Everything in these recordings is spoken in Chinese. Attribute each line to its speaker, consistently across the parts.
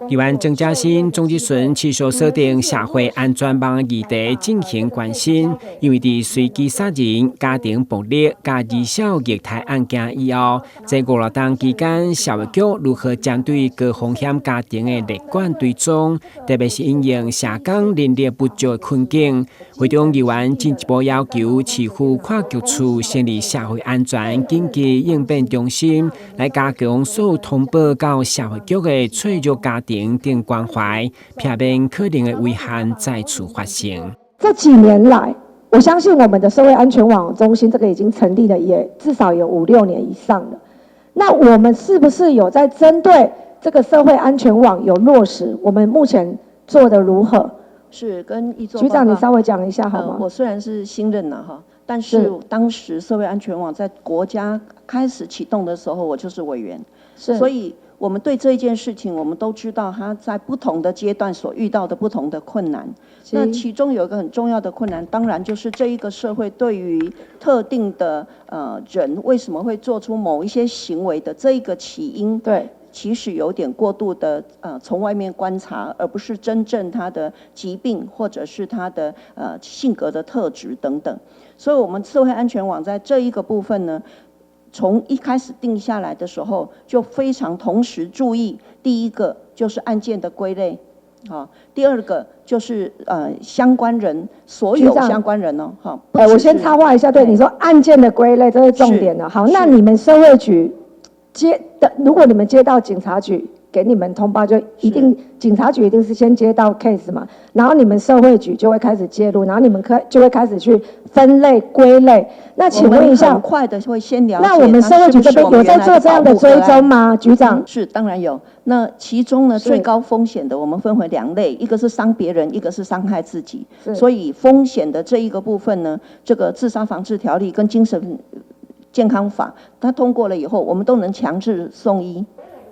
Speaker 1: 议员郑嘉欣总咨询持续锁定社会安全网议题进行关心，因为伫随机杀人、家庭暴力、甲儿少虐待案件以后，在5日当期间，社会局如何针对高风险家庭的列管追踪，特别是因应社工人力不足的困境，会中议员进一步要求市府跨局处成立社会安全紧急应变中心，来加强所有通报到社会局的脆弱家庭等关怀，避免可能的危害再次发生。
Speaker 2: 这几年来，我相信我们的社会安全网中心这个已经成立了，也至少有5、6年以上了。那我们是不是有在针对这个社会安全网有落实？我们目前做的如何？
Speaker 3: 是跟议座
Speaker 2: 局长，你稍微讲一下好吗？
Speaker 3: 我虽然是新任了哈，但是当时社会安全网在国家开始启动的时候，我就是委员，所以我们对这一件事情，我们都知道它在不同的阶段所遇到的不同的困难。那其中有一个很重要的困难，当然就是这一个社会对于特定的人为什么会做出某一些行为的这一个起因，对，其实有点过度的从外面观察，而不是真正他的疾病或者是他的性格的特质等等。所以我们社会安全网在这一个部分呢，从一开始定下来的时候，就非常同时注意，第一个就是案件的归类，第二个就是相关人，所有相关人哦，
Speaker 2: 我先插话一下，对你说案件的归类，这是重点的。好，那你们社会局如果你们接到警察局给你们通报，就一定警察局一定是先接到 case 嘛，然后你们社会局就会开始介入，然后你们就会开始去分类归类。那请问一下，
Speaker 3: 很快的会先了解。
Speaker 2: 那我们社会局这边有在做这样的追踪吗，局长？
Speaker 3: 是，当然有。那其中呢，最高风险的我们分为2类，一个是伤别人，一个是伤害自己。所以风险的这一个部分呢，这个自杀防治条例跟精神健康法，它通过了以后，我们都能强制送医。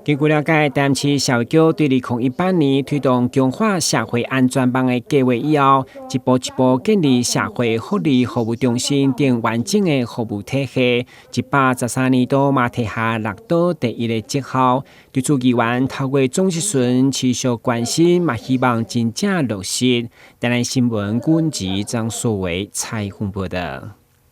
Speaker 1: 根据了解，台南市社会局对2018年推动强化社会安全网的计划以后，一步一步建立社会福利服务中心等完整的服务体系。113年度嘛摕下6岛第1的绩效。对此议员透过总咨询持续关心，嘛希望真正落实。台南新闻阮籍张素维采访报道。